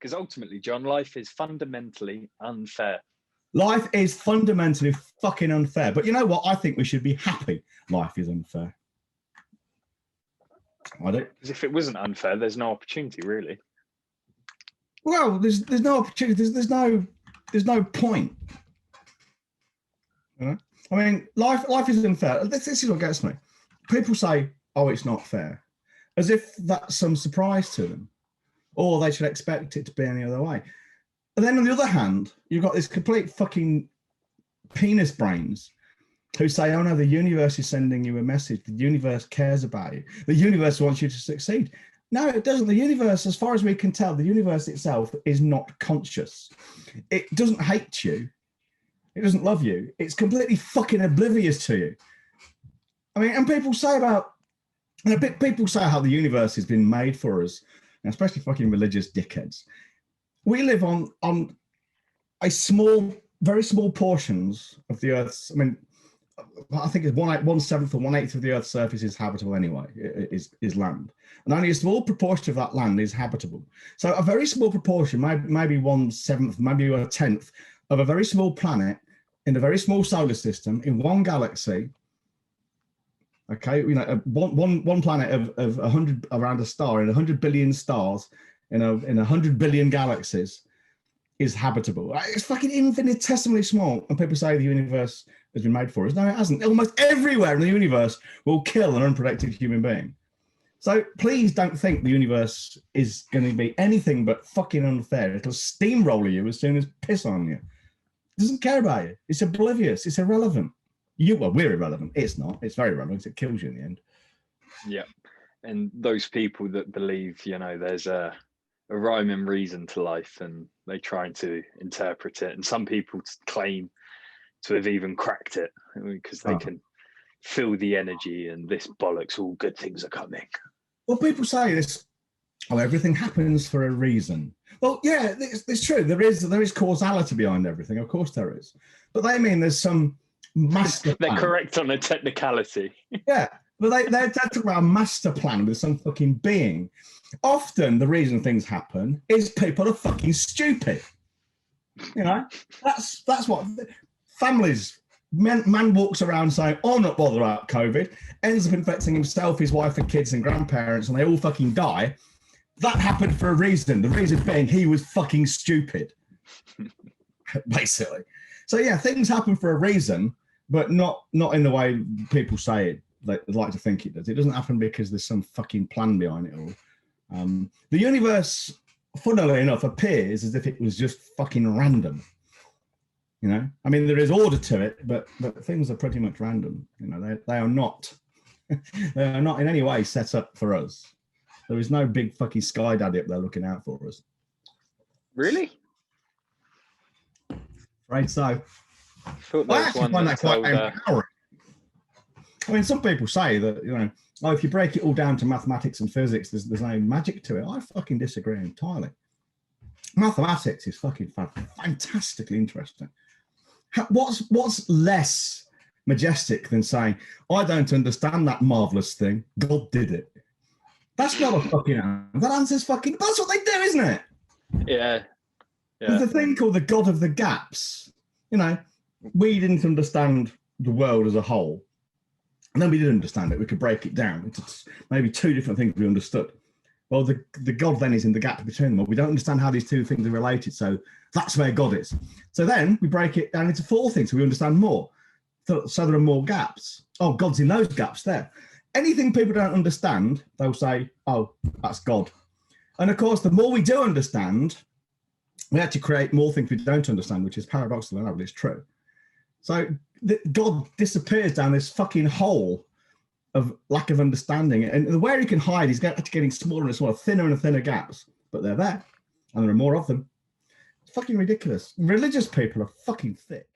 Because ultimately, John, life is fundamentally unfair. Life is fundamentally fucking unfair. But you know what? I think we should be happy life is unfair. I don't. Because if it wasn't unfair, there's no opportunity, really. Well, there's no opportunity. There's no point. You know? I mean, life is unfair. This is what gets me. People say, "Oh, it's not fair," as if that's some surprise to them, or they should expect it to be any other way. And then on the other hand, you've got this complete fucking penis brains who say, "Oh no, the universe is sending you a message. The universe cares about you. The universe wants you to succeed." No, it doesn't. The universe, as far as we can tell, the universe itself is not conscious. It doesn't hate you. It doesn't love you. It's completely fucking oblivious to you. I mean, and people say people say how the universe has been made for us, especially fucking religious dickheads. We live on a very small portions of the Earth's. I mean, I think it's 1/7 or 1/8 of the Earth's surface is habitable anyway. Is land, and only a small proportion of that land is habitable. So a very small proportion, maybe 1/7, maybe 1/10 of a very small planet in a very small solar system in one galaxy. Okay, you know, one planet of 100 around a star in 100 billion stars in 100 billion galaxies is habitable. It's fucking infinitesimally small, and people say the universe has been made for us. No, it hasn't. Almost everywhere in the universe will kill an unprotected human being. So please don't think the universe is going to be anything but fucking unfair. It'll steamroller you as soon as piss on you. It doesn't care about you. It's oblivious. It's irrelevant. We're irrelevant. It's not. It's very relevant. It kills you in the end. Yeah. And those people that believe, you know, there's a rhyme and reason to life, and they try to interpret it. And some people claim to have even cracked it because they can feel the energy and this bollocks, all good things are coming. Well, people say this, oh, everything happens for a reason. Well, yeah, it's true. There is causality behind everything. Of course there is. But they mean there's some master plan. They're correct on a technicality. Yeah, but they're talking about a master plan with some fucking being. Often the reason things happen is people are fucking stupid. You know, that's what families. Man walks around saying, "Oh, I'm not bothered about COVID," ends up infecting himself, his wife, and kids and grandparents, and they all fucking die. That happened for a reason. The reason being he was fucking stupid, basically. So yeah, things happen for a reason, but not in the way people say it. They like to think it does. It doesn't happen because there's some fucking plan behind it all. The universe, funnily enough, appears as if it was just fucking random. You know, I mean, there is order to it, but things are pretty much random. You know, they are not they are not in any way set up for us. There is no big fucking sky daddy up there looking out for us. Really? Right. So I actually find that quite empowering. I mean, some people say that, you know, oh, if you break it all down to mathematics and physics, there's no magic to it. I fucking disagree entirely. Mathematics is fucking fantastically interesting. What's less majestic than saying, I don't understand that marvelous thing, God did it? That's not a fucking answer. That answer's fucking, that's what they do, isn't it? Yeah. There's a thing called the God of the gaps. You know, we didn't understand the world as a whole. And then we did understand it. We could break it down into maybe two different things we understood. Well, the God then is in the gap between them. Well, we don't understand how these two things are related, so that's where God is. So then we break it down into four things so we understand more. So there are more gaps. Oh, God's in those gaps there. Anything people don't understand, they'll say, oh, that's God. And of course, the more we do understand, we actually create more things we don't understand, which is paradoxical enough, but it's true. So God disappears down this fucking hole of lack of understanding. And where he can hide, he's getting smaller and smaller, thinner and thinner gaps. But they're there, and there are more of them. It's fucking ridiculous. Religious people are fucking thick.